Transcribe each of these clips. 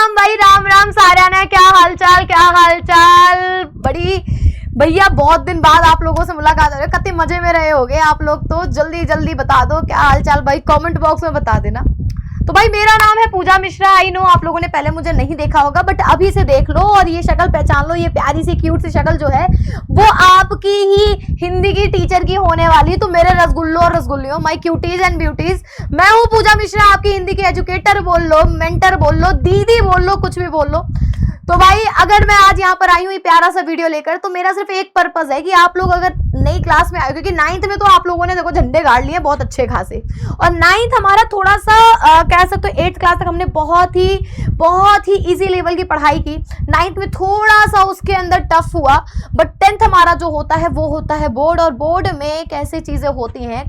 राम राम सारा ने, क्या हालचाल क्या हालचाल। बड़ी भैया बहुत दिन बाद आप लोगों से मुलाकात हो रही है, कितने मजे में रहे होगे आप लोग। तो जल्दी जल्दी बता दो क्या हालचाल भाई, कमेंट बॉक्स में बता देना। तो भाई मेरा नाम है पूजा मिश्रा। आई नो आप लोगों ने पहले मुझे नहीं देखा होगा, बट अभी से देख लो और ये शक्ल पहचान लो। ये प्यारी सी क्यूट सी शक्ल जो है वो आपकी ही हिंदी की टीचर की होने वाली। तो मेरे रसगुल्लो और रसगुल्लियों, माय क्यूटीज एंड ब्यूटीज, मैं हूँ पूजा मिश्रा, आपकी हिंदी की एजुकेटर बोल लो, मेंटर बोल लो, दीदी बोल लो, कुछ भी बोल लो। तो भाई अगर मैं आज यहाँ पर आई हूँ ये प्यारा सा वीडियो लेकर, तो मेरा सिर्फ एक पर्पस है कि आप लोग अगर नई क्लास में आए, क्योंकि 9th में तो आप लोगों ने देखो झंडे गाड़ लिए बहुत अच्छे खासे, और 9th हमारा थोड़ा सा कह सकते हो 8th क्लास तक हमने बहुत ही इजी लेवल की पढ़ाई की। 9th में थोड़ा सा उसके अंदर टफ हुआ, बट 10th हमारा जो होता है वो होता है बोर्ड, और बोर्ड में कैसे चीजें होती हैं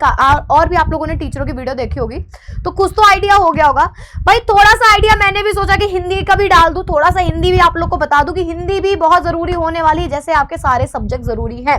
और भी आप लोगों ने टीचरों की वीडियो देखी होगी तो कुछ तो आइडिया हो गया होगा। भाई थोड़ा सा आइडिया मैंने भी सोचा कि हिंदी का भी डाल दूं, थोड़ा सा हिंदी भी आप लोग को बता दूं कि हिंदी भी बहुत जरूरी होने वाली है, जैसे आपके सारे सब्जेक्ट जरूरी है।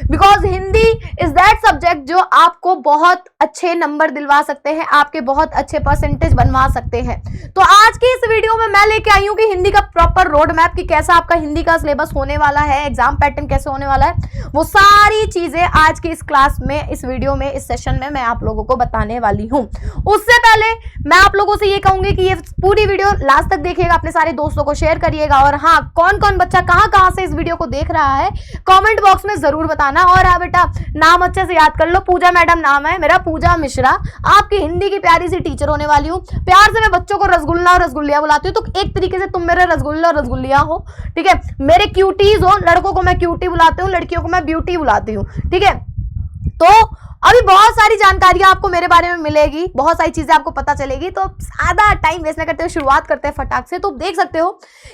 Because Hindi is that subject जो आपको बहुत अच्छे नंबर दिलवा सकते हैं, आपके बहुत अच्छे परसेंटेज बनवा सकते हैं। तो आज की इस वीडियो में मैं लेके आई हूं कि हिंदी का प्रॉपर रोड मैप, कि कैसा आपका हिंदी का सिलेबस होने वाला है, एग्जाम पैटर्न कैसे होने वाला है, वो सारी चीजें आज की इस क्लास में, इस वीडियो में, इस सेशन में मैं आप लोगों को बताने वाली हूं। उससे पहले मैं आप लोगों से ये कहूंगी कि ये पूरी वीडियो लास्ट तक देखिएगा, अपने सारे दोस्तों को शेयर करिएगा, और हाँ कौन कौन बच्चा कहां से इस वीडियो को देख रहा है कमेंट बॉक्स में जरूर बताना। और हाँ बेटा, नाम अच्छे से याद कर लो, पूजा मैडम नाम है मेरा, पूजा मिश्रा, आपकी हिंदी की प्यारी सी टीचर होने वाली हूँ। प्यार से मैं बच्चों को रसगुल्ला और रसगुल्लिया बुलाती हूँ, तो एक तरीके से तुम मेरे रसगुल्ला और रसगुल्लिया हो, ठीक है। मेरे क्यूटीज हो, लड़कों को मैं क्यूटी बुलाती हूँ, लड़कियों को मैं ब्यूटी बुलाती हूँ, ठीक है। तो अभी बहुत सारी जानकारियां आपको मेरे बारे में मिलेगी, बहुत सारी चीजें आपको पता चलेगी। तो ज्यादा टाइम वेस्ट न करते हुए शुरुआत करते हैं फटाक से। तो देख सकते हो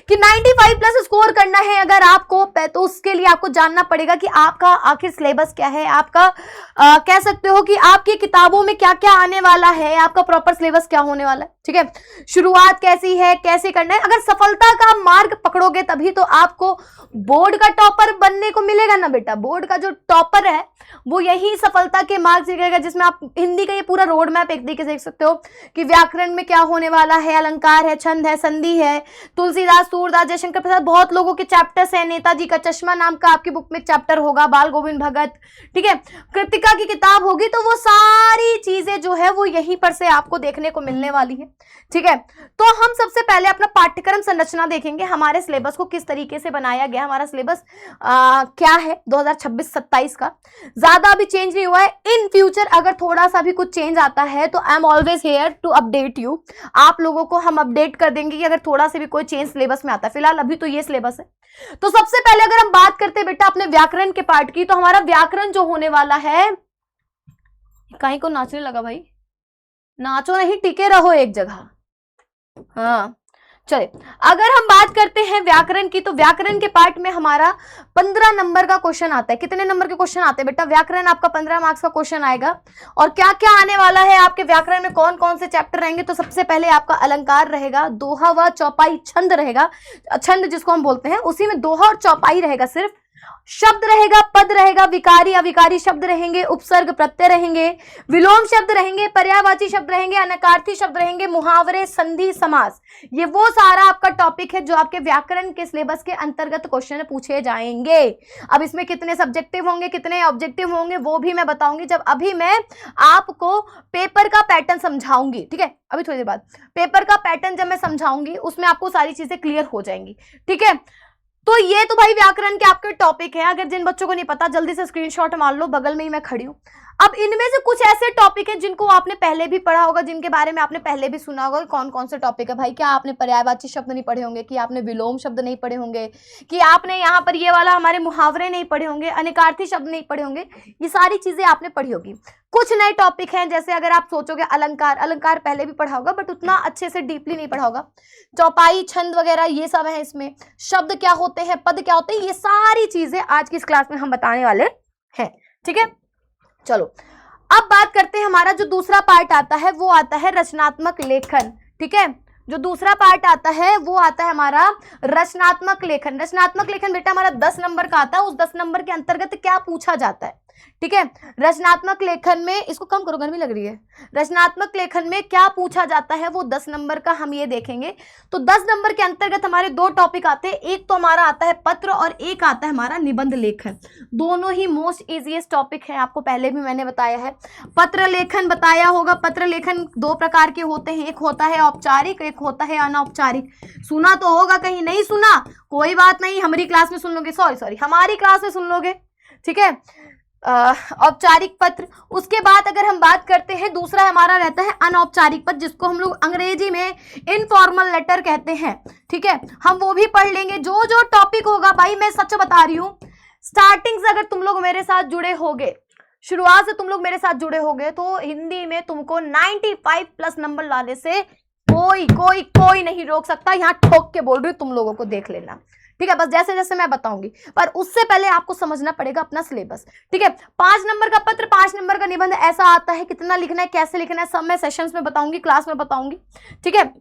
कि 95 प्लस स्कोर करना है अगर आपको, तो उसके लिए आपको जानना पड़ेगा कि आपका आखिर सिलेबस क्या है, आपका कह सकते हो कि आपकी किताबों में क्या क्या आने वाला है, आपका प्रॉपर सिलेबस क्या होने वाला है, ठीक है। शुरुआत कैसी है, कैसे करना है। अगर सफलता का मार्ग पकड़ोगे तभी तो आपको बोर्ड का टॉपर बनने को मिलेगा ना बेटा। बोर्ड का जो टॉपर है वो यही सफलता के मार्ग सीखेगा, जिसमें आप हिंदी का ये पूरा रोड मैप एक तरीके से देख सकते हो कि व्याकरण में क्या होने वाला है, अलंकार है, छंद है, संधि है, तुलसीदास, सूरदास, जयशंकर प्रसाद, बहुत लोगों के चैप्टर्स है। नेताजी का चश्मा नाम का आपकी बुक में चैप्टर होगा, बाल गोविंद भगत, ठीक है, कृतिका की किताब होगी। तो वो सारी चीजें जो है वो यहीं पर से आपको देखने को मिलने वाली है, ठीक है। तो हम सबसे पहले अपना पाठ्यक्रम संरचना देखेंगे, हमारे सिलेबस को किस तरीके से बनाया गया, हमारा सिलेबस क्या है 2026-27 का। ज्यादा अभी चेंज नहीं हुआ है। इन फ्यूचर अगर थोड़ा सा भी कुछ चेंज आता है तो I am always here to update you. आप लोगों को हम अपडेट कर देंगे कि अगर थोड़ा सा भी कोई चेंज सिलेबस में आता है। फिलहाल अभी तो ये सिलेबस है। तो सबसे पहले अगर हम बात करते हैं बेटा अपने व्याकरण के पार्ट की, तो हमारा व्याकरण जो होने वाला है, कहीं को नाचने लगा भाई, नाचो नहीं, टिके रहो एक जगह। हाँ चले, अगर हम बात करते हैं व्याकरण की, तो व्याकरण के पार्ट में हमारा 15 नंबर का क्वेश्चन आता है। कितने नंबर के क्वेश्चन आते हैं बेटा? व्याकरण आपका 15 मार्क्स का क्वेश्चन आएगा। और क्या क्या आने वाला है आपके व्याकरण में, कौन कौन से चैप्टर रहेंगे? तो सबसे पहले आपका अलंकार रहेगा, दोहा व चौपाई, छंद रहेगा, छंद जिसको हम बोलते हैं, उसी में दोहा और चौपाई रहेगा सिर्फ। शब्द रहेगा, पद रहेगा, विकारी अविकारी शब्द रहेंगे, उपसर्ग प्रत्यय रहेंगे, विलोम शब्द रहेंगे, पर्यायवाची शब्द रहेंगे, अनकार्थी शब्द रहेंगे, मुहावरे, संधि, समास। ये वो सारा आपका टॉपिक है जो आपके व्याकरण के सिलेबस के अंतर्गत क्वेश्चन पूछे जाएंगे। अब इसमें कितने सब्जेक्टिव होंगे, कितने ऑब्जेक्टिव होंगे, वो भी मैं बताऊंगी जब अभी मैं आपको पेपर का पैटर्न समझाऊंगी, ठीक है। अभी थोड़ी देर बाद पेपर का पैटर्न जब मैं समझाऊंगी उसमें आपको सारी चीजें क्लियर हो जाएंगी, ठीक है। तो ये तो भाई व्याकरण के आपके टॉपिक है। अगर जिन बच्चों को नहीं पता जल्दी से स्क्रीनशॉट मार लो, बगल में ही मैं खड़ी हूं। अब इनमें से कुछ ऐसे टॉपिक हैं जिनको आपने पहले भी पढ़ा होगा, जिनके बारे में आपने पहले भी सुना होगा। कौन कौन से टॉपिक है भाई? क्या आपने पर्यायवाची शब्द नहीं पढ़े होंगे, कि आपने विलोम शब्द नहीं पढ़े होंगे, कि आपने यहाँ पर ये वाला हमारे मुहावरे नहीं पढ़े होंगे, अनिकार्थी शब्द नहीं पढ़े होंगे, ये सारी चीजें आपने पढ़ी होगी। कुछ नए टॉपिक हैं, जैसे अगर आप सोचोगे अलंकार, अलंकार पहले भी पढ़ा होगा बट उतना अच्छे से डीपली नहीं पढ़ा होगा। चौपाई, छंद वगैरह ये सब है इसमें। शब्द क्या होते हैं, पद क्या होते हैं, ये सारी चीजें आज की इस क्लास में हम बताने वाले हैं, ठीक है। चलो अब बात करते हैं, हमारा जो दूसरा पार्ट आता है वो आता है रचनात्मक लेखन, ठीक है। जो दूसरा पार्ट आता है वो आता है हमारा रचनात्मक लेखन। रचनात्मक लेखन बेटा हमारा 10 नंबर का आता है। उस 10 नंबर के अंतर्गत क्या पूछा जाता है? ठीक है। रचनात्मक लेखन में, इसको कम करो गर्मी लग रही है, रचनात्मक लेखन में क्या पूछा जाता है वो 10 नंबर का हम ये देखेंगे। तो 10 नंबर के अंतर्गत हमारे दो टॉपिक आते हैं, एक तो हमारा आता है पत्र और एक आता है हमारा निबंध लेखन। दोनों ही मोस्ट इजीएस्ट टॉपिक है, आपको पहले भी मैंने बताया है। पत्र लेखन बताया होगा, पत्र लेखन दो प्रकार के होते हैं, एक होता है औपचारिक, एक होता है अनौपचारिक। सुना तो होगा, कहीं नहीं सुना कोई बात नहीं, हमारी क्लास में सुन लोगे, सॉरी हमारी क्लास में सुन लोगे, ठीक है। औपचारिक पत्र। उसके बाद अगर हम बात करते हैं, दूसरा हमारा रहता है अनौपचारिक पत्र, जिसको हम लोग अंग्रेजी में इनफॉर्मल लेटर कहते हैं, ठीक है। हम वो भी पढ़ लेंगे। जो जो टॉपिक होगा भाई, मैं सच बता रही हूँ, स्टार्टिंग से अगर तुम लोग मेरे साथ जुड़े होगे, शुरुआत से तुम लोग मेरे साथ जुड़े होगे, तो हिंदी में तुमको 95 प्लस नंबर लाने से कोई नहीं रोक सकता। यहाँ ठोक के बोल रही हूँ, तुम लोगों को देख लेना, ठीक है। बस जैसे जैसे मैं बताऊंगी, पर उससे पहले आपको समझना पड़ेगा अपना सिलेबस, ठीक है। 5 नंबर का पत्र, 5 नंबर का निबंध ऐसा आता है, कितना लिखना है, कैसे लिखना है, सब मैं सेशंस में बताऊंगी, क्लास में बताऊंगी, ठीक है।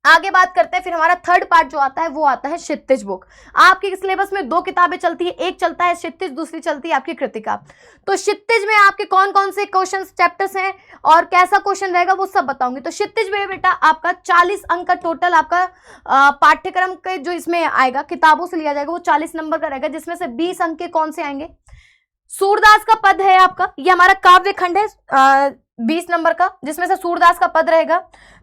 आगे बात करते हैं, फिर हमारा थर्ड पार्ट जो आता है वो आता है क्षितिज बुक। आपके सिलेबस में 2 किताबें चलती है, एक चलता है क्षितिज, दूसरी चलती है आपकी कृतिका। तो क्षितिज में आपके कौन कौन से क्वेश्चन चैप्टर्स हैं और कैसा क्वेश्चन रहेगा वो सब बताऊंगी। तो क्षितिज में बेटा आपका 40 अंक का टोटल आपका पाठ्यक्रम के जो इसमें आएगा, किताबों से लिया जाएगा, वो 40 नंबर का रहेगा, जिसमें से 20 अंक के कौन से आएंगे, सूरदास का पद है आपका, ये हमारा काव्य खंड है 20 नंबर का, जिसमें से सूरदास का पद रहेगा।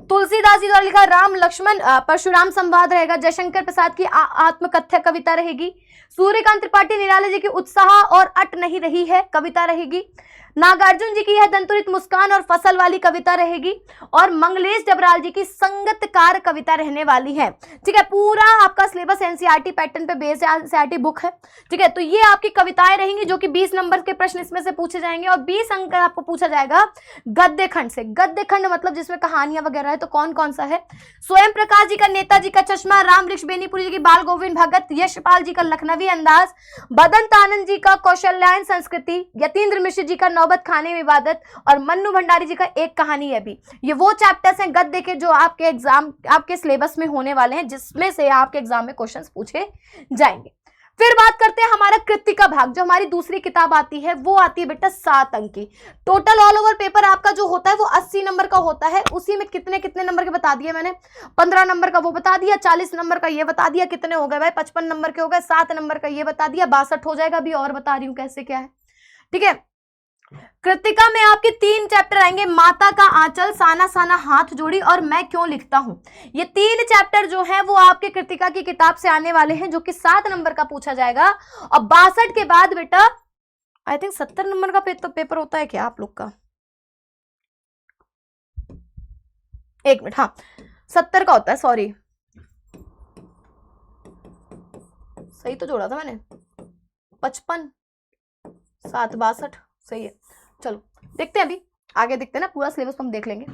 तुलसीदास जी द्वारा लिखा राम लक्ष्मण परशुराम संवाद रहेगा। जयशंकर प्रसाद की आत्मकथ्य कविता रहेगी। सूर्यकांत त्रिपाठी निराला जी की उत्साह और अट नहीं रही है कविता रहेगी। नागार्जुन जी की यह दंतुरित मुस्कान और फसल वाली कविता रहेगी। और मंगलेश डबराल जी की संगतकार कविता रहने वाली है, ठीक है। पूरा आपका सिलेबस एनसीईआरटी पैटर्न पे बेस्ड एनसीईआरटी बुक है, ठीक है। तो ये आपकी कविताएं रहेंगी, जो कि 20 नंबर के प्रश्न इसमें से पूछे जाएंगे। और 20 अंक आपको पूछा जाएगा गद्य खंड से। गद्य खंड मतलब जिसमें कहानियां वगैरह है, तो कौन कौन सा है, स्वयं प्रकाश जी का नेताजी का चश्मा, राम वृक्ष बेनीपुरी जी की बाल गोविंद भगत, यशपाल जी का लखनवी अंदाज, बदंत आनंद जी का कौशल्यायन संस्कृति, यतीन्द्र मिश्र जी का नौबत खाने में इबादत, और मन्नू भंडारी जी का एक कहानी है भी। ये वो चैप्टर्स हैं गद्य के जो आपके एग्जाम आपके सिलेबस में होने वाले हैं, जिसमें से आपके एग्जाम में क्वेश्चंस पूछे जाएंगे। फिर बात करते हैं हमारा कृतिका भाग, जो हमारी दूसरी किताब आती है, वो आती है बेटा 7 अंक की। टोटल ऑल ओवर पेपर आपका जो होता है वो 80 नंबर का होता है। उसी में कितने कितने नंबर के बता दिए मैंने, 15 नंबर का वो बता दिया, 40 नंबर का ये बता दिया, कितने हो गए भाई 55 नंबर के हो गए, 7 नंबर का ये बता दिया, 62 हो जाएगा। अभी और बता रही हूँ कैसे क्या है, ठीक है। कृतिका में आपके 3 चैप्टर आएंगे, माता का आंचल, साना साना हाथ जोड़ी, और मैं क्यों लिखता हूं। ये 3 चैप्टर जो है वो आपके कृतिका की किताब से आने वाले हैं, जो कि 7 नंबर का पूछा जाएगा। और 62 के बाद बेटा आई थिंक 70 नंबर का पेपर होता है क्या आप लोग का, एक मिनट, हाँ 70 का होता है, सॉरी सही तो जोड़ा था मैंने, 55 7 62 सही है। चलो देखते हैं, अभी आगे देखते हैं ना, पूरा सिलेबस हम देख लेंगे।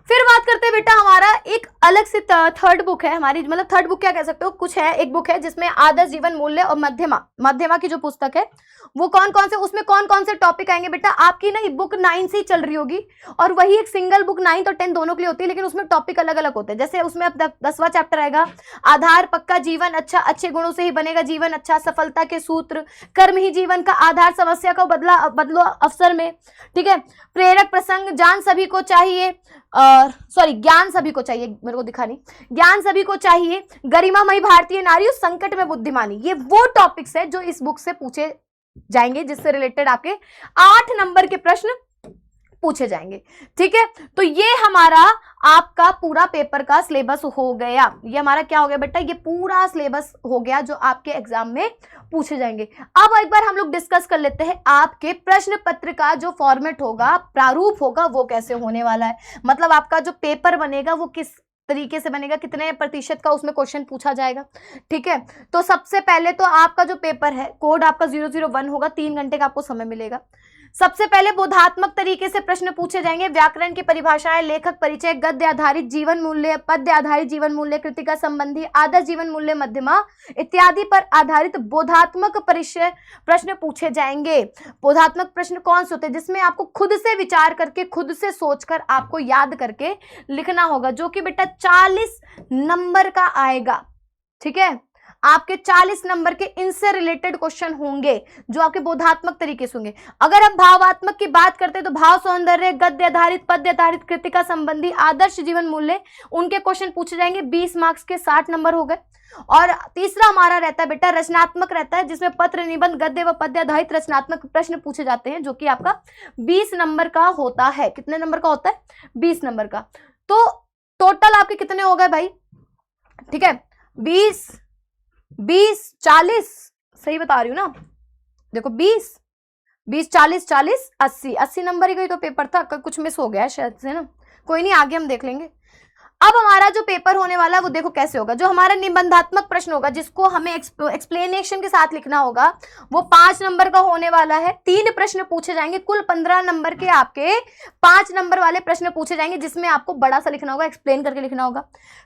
फिर बात करते हैं बेटा, हमारा एक अलग से थर्ड बुक है हमारी, मतलब थर्ड बुक क्या कह सकते हो, कुछ है, एक बुक है जिसमें आदर्श जीवन मूल्य और मध्यमा की जो पुस्तक है वो कौन कौन से, उसमें कौन कौन से टॉपिक आएंगे बेटा। आपकी ना बुक 9 से ही चल रही होगी, और वही एक सिंगल बुक 9 और 10 दोनों के लिए होती है, लेकिन उसमें टॉपिक अलग अलग होते हैं। जैसे उसमें अब 10वां चैप्टर आएगा, आधार पक्का जीवन अच्छा, अच्छे गुणों से ही बनेगा जीवन अच्छा, सफलता के सूत्र, कर्म ही जीवन का आधार, समस्या को बदलो अवसर में, ठीक है। प्रेरक प्रसंग, जान सभी को चाहिए, ज्ञान सभी को चाहिए, मेरे को दिखा नहीं, ज्ञान सभी को चाहिए, गरिमामयी भारतीय नारी, संकट में बुद्धिमानी। ये वो टॉपिक्स है जो इस बुक से पूछे जाएंगे, जिससे रिलेटेड आपके 8 नंबर के प्रश्न पूछे जाएंगे, ठीक है। तो ये हमारा आपका पूरा पेपर का सिलेबस हो गया। ये हमारा क्या हो गया बेटा, ये पूरा सिलेबस हो गया जो आपके एग्जाम में पूछे जाएंगे। अब एक बार हम लोग डिस्कस कर लेते हैं, आपके प्रश्न पत्र का जो फॉर्मेट होगा, प्रारूप होगा, वो कैसे होने वाला है। मतलब आपका जो पेपर बनेगा वो किस तरीके से बनेगा, कितने प्रतिशत का उसमें क्वेश्चन पूछा जाएगा, ठीक है। तो सबसे पहले तो आपका जो पेपर है, कोड आपका 001 होगा, 3 घंटे का आपको समय मिलेगा। सबसे पहले बोधात्मक तरीके से प्रश्न पूछे जाएंगे, व्याकरण की परिभाषाएं, लेखक परिचय, गद्य आधारित जीवन मूल्य, पद्य आधारित जीवन मूल्य, कृतिका संबंधी, आदर्श जीवन मूल्य, मध्यमा इत्यादि पर आधारित बोधात्मक परिचय प्रश्न पूछे जाएंगे। बोधात्मक प्रश्न कौन से होते हैं, जिसमें आपको खुद से विचार करके, खुद से सोचकर आपको याद करके लिखना होगा, जो कि बेटा 40 नंबर का आएगा, ठीक है। आपके 40 नंबर के इनसे रिलेटेड क्वेश्चन होंगे जो आपके बोधात्मक तरीके से होंगे। अगर हम भावात्मक की बात करते हैं तो भाव सौंदर्य, गद्य आधारित, पद्य आधारित, कृतिका संबंधी, आदर्श जीवन मूल्य, उनके क्वेश्चन पूछे जाएंगे। 20 मार्क्स के 60 नंबर हो गए। और तीसरा हमारा रहता है बेटा रचनात्मक रहता है, जिसमें पत्र, निबंध, गद्य व पद्य आधारित रचनात्मक प्रश्न पूछे जाते हैं, जो कि आपका 20 नंबर का होता है। कितने नंबर का होता है? 20 नंबर का। तो टोटल आपके कितने हो गए भाई? ठीक है, 20 40, सही बता रही हूँ ना? देखो 20 40 40 80 नंबर ही तो पेपर था, कुछ मिस हो गया शायद से ना, कोई नहीं, आगे हम देख लेंगे। अब हमारा जो पेपर होने वाला है वो देखो कैसे होगा। जो हमारा निबंधात्मक प्रश्न होगा, जिसको हमें एक्सप्लेनेशन के साथ लिखना होगा, वो 5 नंबर का होने वाला है। 3 प्रश्न पूछे जाएंगे, कुल 15 नंबर के आपके 5 नंबर वाले प्रश्न पूछे जाएंगे, जिसमें आपको बड़ा सा लिखना होगा, एक्सप्लेन करके लिखना होगा।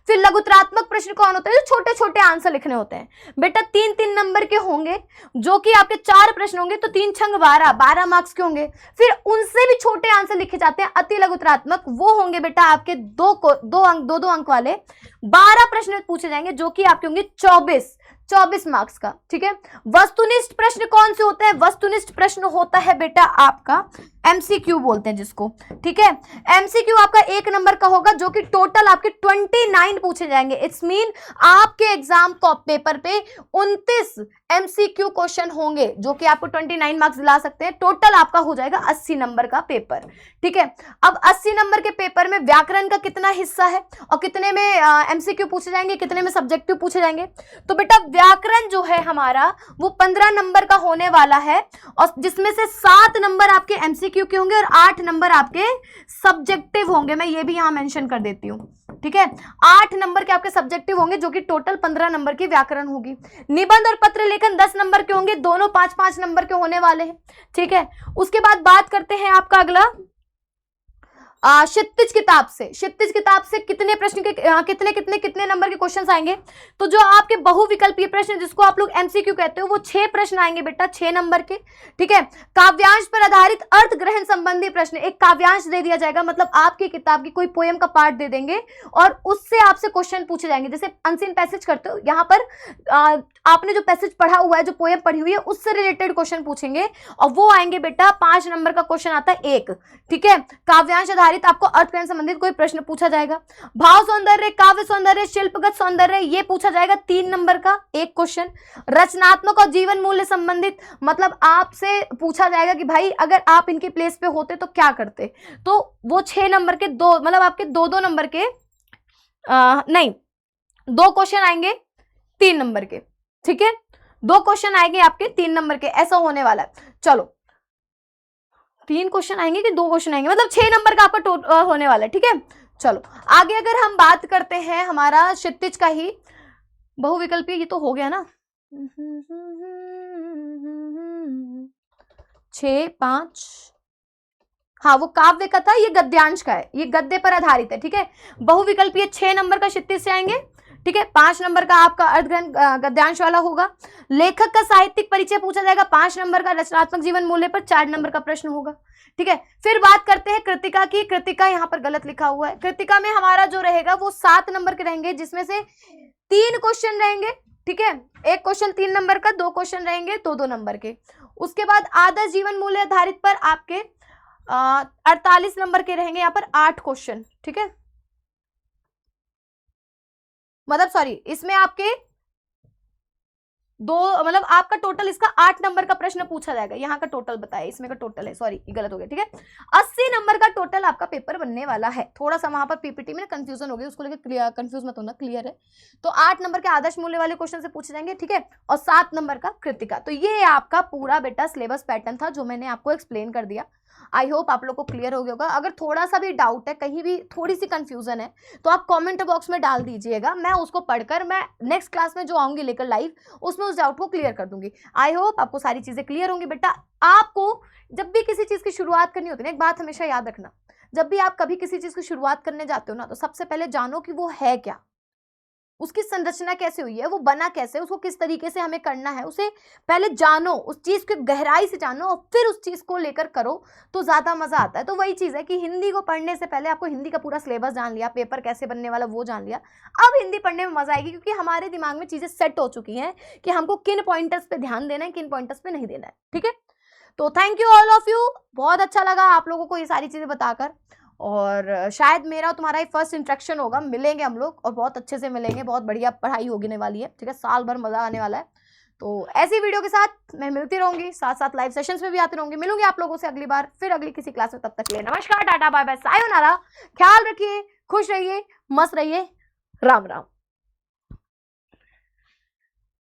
फिर लघुत्रात्मक प्रश्न कौन होता है? जो छोटे छोटे आंसर लिखने होते हैं बेटा, 3 नंबर के होंगे, जो कि आपके 4 प्रश्न होंगे, तो 3 छंग 12 मार्क्स के होंगे। फिर उनसे भी छोटे आंसर लिखे जाते हैं अति लघुत्रात्मक, वो होंगे बेटा आपके 2 अंक वाले 12 प्रश्न पूछे जाएंगे, जो कि आपके होंगे 24 मार्क्स का। ठीक है, वस्तुनिष्ठ प्रश्न कौन से होते हैं? वस्तुनिष्ठ प्रश्न होता है बेटा आपका एमसीक्यू बोलते हैं जिसको। ठीक है, एमसीक्यू आपका 1 नंबर का होगा, जो कि टोटल आपके 29 पूछे जाएंगे। इट्स मीन आपके एग्जाम पेपर पे 29 एमसीक्यू क्वेश्चन होंगे, जो कि आपको 29 मार्क्स दिला सकते हैं। टोटल आपका हो जाएगा 80 नंबर का पेपर। ठीक है, अब 80 नंबर के पेपर में व्याकरण का कितना हिस्सा है और कितने में एमसीक्यू पूछे जाएंगे, कितने में सब्जेक्टिव पूछे जाएंगे? तो बेटा व्याकरण जो है हमारा वो 15 नंबर का होने वाला है, और जिसमें से 7 नंबर आपके एमसीक्यू के होंगे और 8 नंबर आपके सब्जेक्टिव होंगे। मैं ये भी यहां मेंशन कर देती हूं। ठीक है, 8 नंबर के आपके सब्जेक्टिव होंगे, जो कि टोटल 15 नंबर की व्याकरण होगी। निबंध और पत्र लेखन 10 नंबर के होंगे, दोनों 5-5 नंबर के होने वाले हैं। ठीक है, उसके बाद बात करते हैं आपका अगला क्षितिज किताब से। क्षितिज किताब से कितने प्रश्न के कितने नंबर के क्वेश्चंस आएंगे? तो जो आपके बहुविकल्पीय प्रश्न, जिसको आप लोग एमसीक्यू कहते हो, वो 6 प्रश्न आएंगे बेटा, 6 नंबर के। ठीक है, काव्यांश पर आधारित अर्थ ग्रहण संबंधी प्रश्न, एक काव्यांश दे दिया जाएगा, मतलब आपकी किताब की कोई पोएम का पार्ट दे देंगे और उससे आपसे क्वेश्चन पूछे जाएंगे। जैसे अनसीन पैसेज करते हो, यहाँ पर आपने जो पैसेज पढ़ा हुआ है, जो पोएम पढ़ी हुई है, उससे रिलेटेड क्वेश्चन पूछेंगे, और वो आएंगे बेटा 5 नंबर का क्वेश्चन आता है 1। ठीक है, काव्यांश आपको अर्थग्रहण संबंधित कोई प्रश्न पूछा जाएगा। भाव सौंदर्य, काव्य सौंदर्य, शिल्पगत सौंदर्य, ये पूछा जाएगा 3 नंबर का 1 क्वेश्चन। रचनात्मक और जीवन मूल्य संबंधित, मतलब आपसे पूछा जाएगा कि भाई अगर आप इनकी प्लेस पे होते तो क्या करते, तो वो 6 नंबर के 2, मतलब आपके 2 नंबर के नहीं 2 क्वेश्चन आएंगे 3 नंबर के। ठीक है, 2 क्वेश्चन आएंगे आपके 3 नंबर के, ऐसा होने वाला है। चलो 3 क्वेश्चन आएंगे कि 2 क्वेश्चन आएंगे, मतलब 6 नंबर का आपका होने वाला है। ठीक है, चलो आगे अगर हम बात करते हैं हमारा क्षितिज का ही बहुविकल्पीय, ये तो हो गया ना, 6 5, हाँ वो काव्य कथा, ये गद्यांश का है, ये गद्य पर आधारित है। ठीक है, बहुविकल्पीय 6 नंबर का क्षितिज से आएंगे। ठीक है, 5 नंबर का आपका अर्थग्रहण गद्यांश वाला होगा। लेखक का साहित्यिक परिचय पूछा जाएगा 5 नंबर का, रचनात्मक जीवन मूल्य पर 4 नंबर का प्रश्न होगा। ठीक है, फिर बात करते हैं कृतिका की। कृतिका यहाँ पर गलत लिखा हुआ है। कृतिका में हमारा जो रहेगा वो 7 नंबर के रहेंगे, जिसमें से 3 क्वेश्चन रहेंगे। ठीक है, 1 क्वेश्चन 3 नंबर का, 2 क्वेश्चन रहेंगे 2-2 नंबर के। उसके बाद आदर्श जीवन मूल्य आधारित पर आपके 48 नंबर के रहेंगे, यहाँ पर 8 क्वेश्चन। ठीक है, मतलब सॉरी, इसमें आपके 2, मतलब आपका टोटल इसका 8 नंबर का प्रश्न पूछा जाएगा। यहाँ का टोटल बताया, इसमें का टोटल है, सॉरी ये गलत हो गया। ठीक है, 80 नंबर का टोटल आपका पेपर बनने वाला है। थोड़ा सा वहां पर पीपीटी में कंफ्यूजन हो गई, उसको लेकर कंफ्यूज मत होना, क्लियर है। तो 8 नंबर के आदर्श मूल्य वाले क्वेश्चन से पूछे जाएंगे। ठीक है, और 7 नंबर का कृतिका। तो ये आपका पूरा बेटा सिलेबस पैटर्न था, जो मैंने आपको एक्सप्लेन कर दिया। आई होप आप लोग को क्लियर हो गया होगा। अगर थोड़ा सा भी डाउट है, कहीं भी थोड़ी सी कंफ्यूजन है, तो आप कमेंट बॉक्स में डाल दीजिएगा। मैं उसको पढ़कर मैं नेक्स्ट क्लास में जो आऊंगी लेकर लाइव, उसमें उस डाउट को क्लियर कर दूंगी। आई होप आपको सारी चीजें क्लियर होंगी। बेटा आपको जब भी किसी चीज की शुरुआत करनी होती है ना, एक बात हमेशा याद रखना, जब भी आप कभी किसी चीज की शुरुआत करने जाते हो ना, तो सबसे पहले जानो कि वो है क्या। उसकी संरचना कैसे हुई है, वो बना कैसे, उसको किस तरीके से हमें करना है, उसे पहले जानो, उस चीज की गहराई से जानो और फिर उस चीज को लेकर करो तो ज्यादा मजा आता है। तो वही चीज है कि हिंदी को पढ़ने से पहले आपको हिंदी का पूरा सिलेबस जान लिया, पेपर कैसे बनने वाला वो जान लिया, अब हिंदी पढ़ने में मजा आएगी क्योंकि हमारे दिमाग में चीजें सेट हो चुकी हैं कि हमको किन पॉइंटर्स पे ध्यान देना है, किन पॉइंटर्स पे नहीं देना है। ठीक है, तो thank you all of you, बहुत अच्छा लगा आप लोगों को ये सारी चीजें बताकर, और शायद मेरा और तुम्हारा ही फर्स्ट इंट्रैक्शन होगा, मिलेंगे हम लोग और बहुत अच्छे से मिलेंगे, बहुत बढ़िया पढ़ाई होने वाली है। ठीक है, साल भर मजा आने वाला है। तो ऐसी वीडियो के साथ मैं मिलती रहूंगी, साथ साथ लाइव सेशंस में भी आती रहूंगी। मिलूंगी आप लोगों से अगली बार, फिर अगली किसी क्लास में। तब तक के लिए नमस्कार, टाटा, बाय बाय, सायोनारा, ख्याल रखिए, खुश रहिए, मस्त रहिए, राम राम।